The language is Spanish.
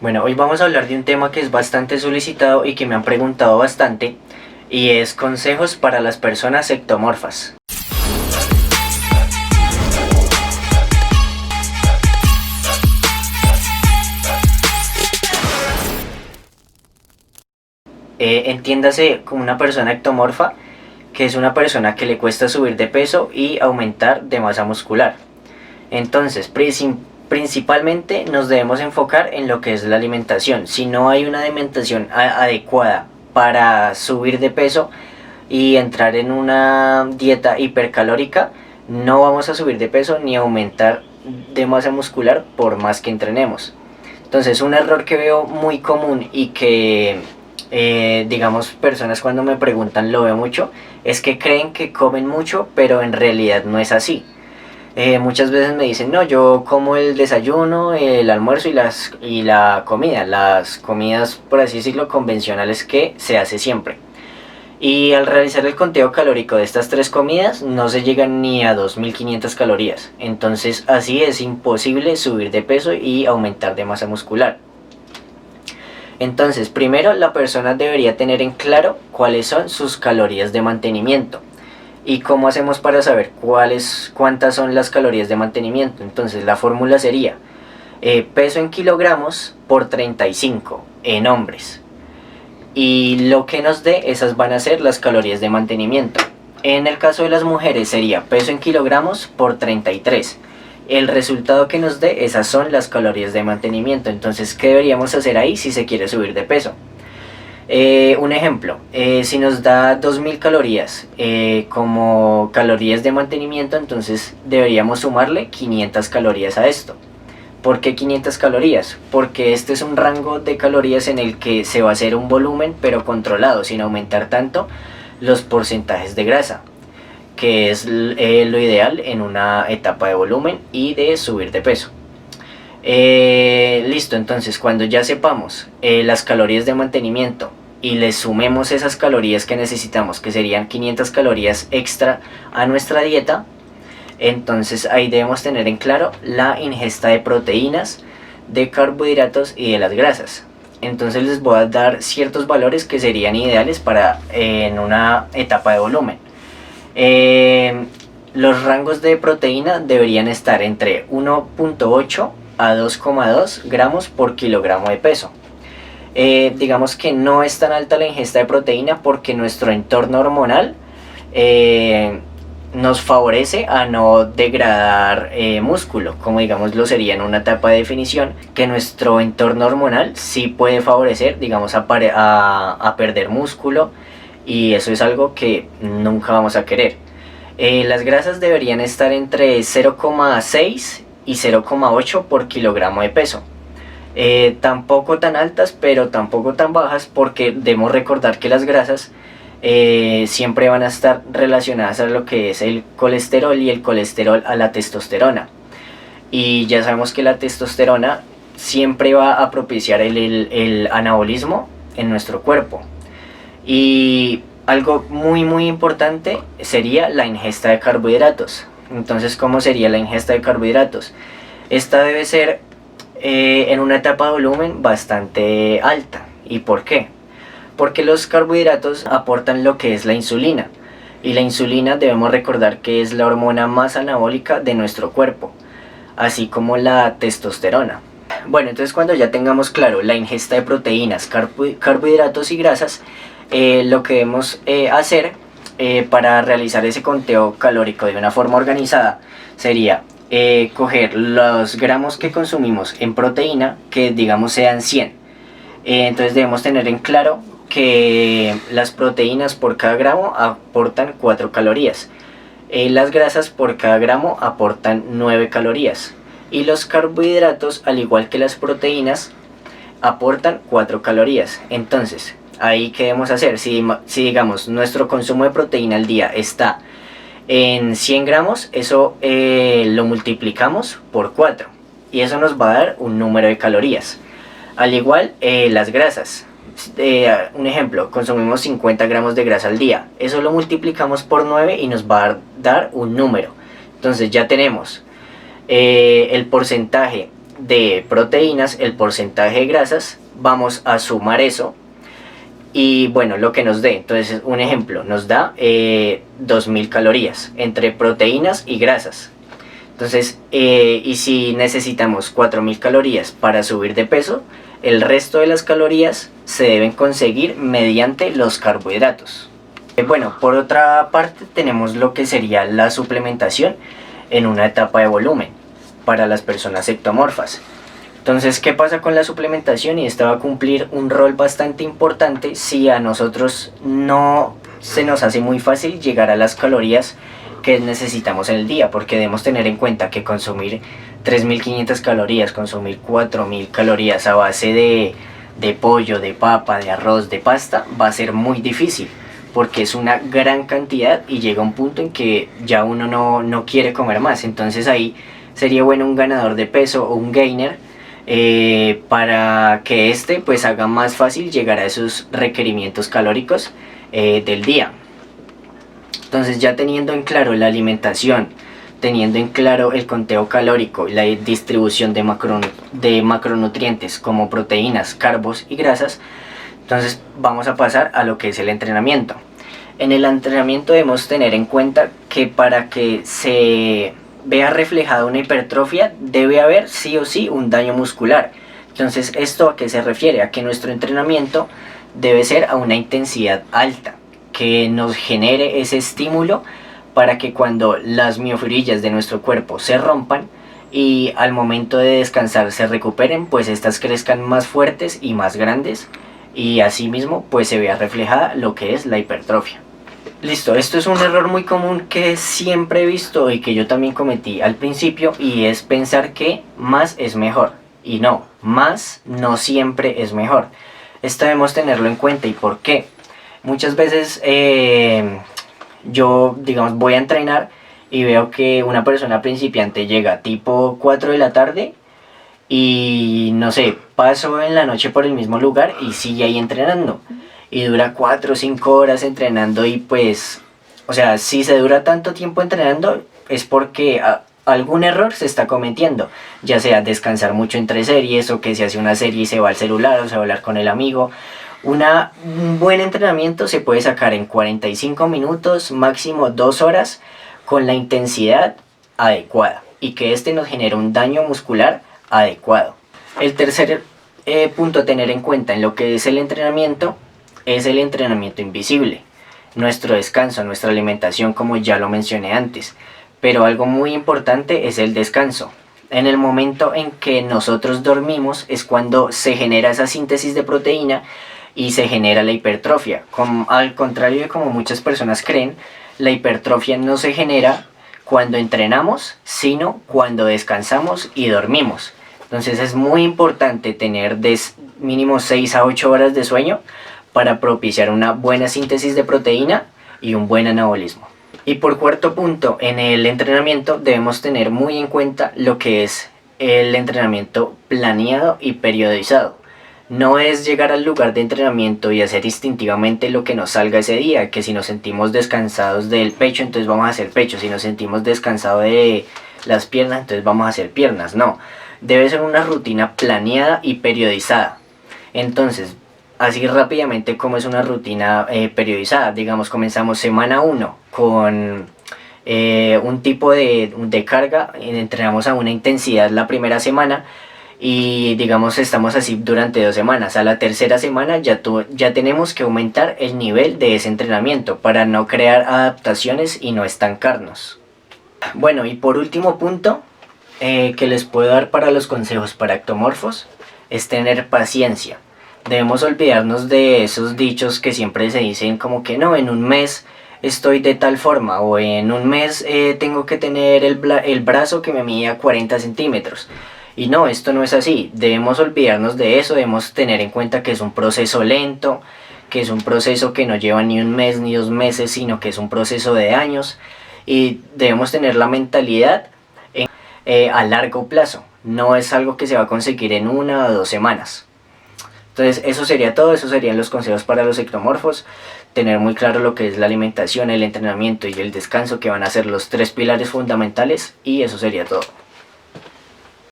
Bueno, hoy vamos a hablar de un tema que es bastante solicitado y que me han preguntado bastante, y es consejos para las personas ectomorfas. Entiéndase como una persona ectomorfa, que es una persona que le cuesta subir de peso y aumentar de masa muscular. Entonces, principalmente nos debemos enfocar en lo que es la alimentación. Si no hay una alimentación adecuada para subir de peso y entrar en una dieta hipercalórica, no vamos a subir de peso ni aumentar de masa muscular por más que entrenemos. Entonces, un error que veo muy común y que digamos, personas cuando me preguntan lo veo mucho, es que creen que comen mucho, pero en realidad no es así. Muchas veces me dicen, no, yo como el desayuno, el almuerzo y la comida, las comidas, por así decirlo, convencionales que se hace siempre. Y al realizar el conteo calórico de estas tres comidas, no se llegan ni a 2500 calorías. Entonces así es imposible subir de peso y aumentar de masa muscular. Entonces, primero la persona debería tener en claro cuáles son sus calorías de mantenimiento. ¿Y cómo hacemos para saber cuántas son las calorías de mantenimiento? Entonces la fórmula sería peso en kilogramos por 35 en hombres. Y lo que nos dé, esas van a ser las calorías de mantenimiento. En el caso de las mujeres sería peso en kilogramos por 33. El resultado que nos dé, esas son las calorías de mantenimiento. Entonces, ¿qué deberíamos hacer ahí si se quiere subir de peso? Un ejemplo, si nos da 2000 calorías como calorías de mantenimiento, entonces deberíamos sumarle 500 calorías a esto. ¿Por qué 500 calorías? Porque este es un rango de calorías en el que se va a hacer un volumen pero controlado, sin aumentar tanto los porcentajes de grasa, que es lo ideal en una etapa de volumen y de subir de peso. Listo, entonces cuando ya sepamos las calorías de mantenimiento y le sumemos esas calorías que necesitamos, que serían 500 calorías extra a nuestra dieta, entonces ahí debemos tener en claro la ingesta de proteínas, de carbohidratos y de las grasas. Entonces les voy a dar ciertos valores que serían ideales para en una etapa de volumen. Los rangos de proteína deberían estar entre 1.8 a 2,2 gramos por kilogramo de peso. Digamos que no es tan alta la ingesta de proteína porque nuestro entorno hormonal nos favorece a no degradar músculo, como digamos lo sería en una etapa de definición, que nuestro entorno hormonal sí puede favorecer, digamos, a perder músculo, y eso es algo que nunca vamos a querer. Las grasas deberían estar entre 0,6 y 0,8 por kilogramo de peso. Tampoco tan altas, pero tampoco tan bajas, porque debemos recordar que las grasas siempre van a estar relacionadas a lo que es el colesterol, y el colesterol a la testosterona. Y ya sabemos que la testosterona siempre va a propiciar el anabolismo en nuestro cuerpo. Y algo muy importante sería la ingesta de carbohidratos. Entonces, ¿cómo sería la ingesta de carbohidratos? Esta debe ser en una etapa de volumen bastante alta. ¿Y por qué? Porque los carbohidratos aportan lo que es la insulina. Y la insulina debemos recordar que es la hormona más anabólica de nuestro cuerpo, así como la testosterona. Bueno, entonces cuando ya tengamos claro la ingesta de proteínas, carbohidratos y grasas, lo que debemos hacer para realizar ese conteo calórico de una forma organizada sería coger los gramos que consumimos en proteína, que digamos sean 100. Entonces debemos tener en claro que las proteínas por cada gramo aportan 4 calorías. Las grasas por cada gramo aportan 9 calorías. Y los carbohidratos, al igual que las proteínas, aportan 4 calorías. Entonces, ahí qué debemos hacer. Si digamos nuestro consumo de proteína al día está en 100 gramos, eso lo multiplicamos por 4 y eso nos va a dar un número de calorías. Al igual las grasas, un ejemplo, consumimos 50 gramos de grasa al día, eso lo multiplicamos por 9 y nos va a dar un número. Entonces ya tenemos el porcentaje de proteínas, el porcentaje de grasas, vamos a sumar eso y bueno, lo que nos dé. Entonces un ejemplo, nos da 2000 calorías entre proteínas y grasas. Entonces, y si necesitamos 4000 calorías para subir de peso, el resto de las calorías se deben conseguir mediante los carbohidratos. Bueno, por otra parte tenemos lo que sería la suplementación en una etapa de volumen para las personas ectomorfas. Entonces, ¿qué pasa con la suplementación? Y esta va a cumplir un rol bastante importante si a nosotros no se nos hace muy fácil llegar a las calorías que necesitamos en el día, porque debemos tener en cuenta que consumir 3500 calorías, consumir 4000 calorías a base de pollo, de papa, de arroz, de pasta, va a ser muy difícil, porque es una gran cantidad y llega un punto en que ya uno no quiere comer más. Entonces ahí sería bueno un ganador de peso o un gainer, para que pues haga más fácil llegar a esos requerimientos calóricos del día. Entonces, ya teniendo en claro la alimentación, teniendo en claro el conteo calórico, la distribución de macronutrientes como proteínas, carbos y grasas, entonces vamos a pasar a lo que es el entrenamiento. En el entrenamiento debemos tener en cuenta que para que se vea reflejada una hipertrofia debe haber sí o sí un daño muscular. Entonces, ¿esto a qué se refiere? A que nuestro entrenamiento debe ser a una intensidad alta, que nos genere ese estímulo para que cuando las miofibrillas de nuestro cuerpo se rompan y al momento de descansar se recuperen, pues estas crezcan más fuertes y más grandes, y asimismo pues se vea reflejada lo que es la hipertrofia. Listo, esto es un error muy común que siempre he visto y que yo también cometí al principio, y es pensar que más es mejor. Y no, más no siempre es mejor. Esto debemos tenerlo en cuenta. ¿Y por qué? Muchas veces yo, digamos, voy a entrenar y veo que una persona principiante llega tipo 4 de la tarde y no sé, paso en la noche por el mismo lugar y sigue ahí entrenando. Y dura 4 o 5 horas entrenando, y pues, o sea, si se dura tanto tiempo entrenando es porque algún error se está cometiendo, ya sea descansar mucho entre series, o que se hace una serie y se va al celular o se va a hablar con el amigo. Un buen entrenamiento se puede sacar en 45 minutos, máximo 2 horas, con la intensidad adecuada y que nos genere un daño muscular adecuado. El tercer punto a tener en cuenta en lo que es el entrenamiento es el entrenamiento invisible, nuestro descanso, nuestra alimentación, como ya lo mencioné antes. Pero algo muy importante es el descanso. En el momento en que nosotros dormimos es cuando se genera esa síntesis de proteína y se genera la hipertrofia. Al contrario de como muchas personas creen, la hipertrofia no se genera cuando entrenamos, sino cuando descansamos y dormimos. Entonces es muy importante tener mínimo 6 a 8 horas de sueño para propiciar una buena síntesis de proteína y un buen anabolismo. Y por cuarto punto, en el entrenamiento debemos tener muy en cuenta lo que es el entrenamiento planeado y periodizado. No es llegar al lugar de entrenamiento y hacer instintivamente lo que nos salga ese día, que si nos sentimos descansados del pecho, entonces vamos a hacer pecho, si nos sentimos descansados de las piernas, entonces vamos a hacer piernas. No, debe ser una rutina planeada y periodizada. Entonces, así rápidamente como es una rutina periodizada, digamos, comenzamos semana 1 con un tipo de carga, entrenamos a una intensidad la primera semana y digamos estamos así durante 2 semanas. A la tercera semana ya tenemos que aumentar el nivel de ese entrenamiento para no crear adaptaciones y no estancarnos. Bueno, y por último punto que les puedo dar para los consejos para ectomorfos es tener paciencia. Debemos olvidarnos de esos dichos que siempre se dicen como que no, en un mes estoy de tal forma, o en un mes tengo que tener el brazo que me mida 40 centímetros. Y no, esto no es así. Debemos olvidarnos de eso, debemos tener en cuenta que es un proceso lento, que es un proceso que no lleva ni un mes ni 2 meses, sino que es un proceso de años, y debemos tener la mentalidad a largo plazo. No es algo que se va a conseguir en 1 o 2 semanas. Entonces eso sería todo, esos serían los consejos para los ectomorfos. Tener muy claro lo que es la alimentación, el entrenamiento y el descanso, que van a ser los 3 pilares fundamentales, y eso sería todo.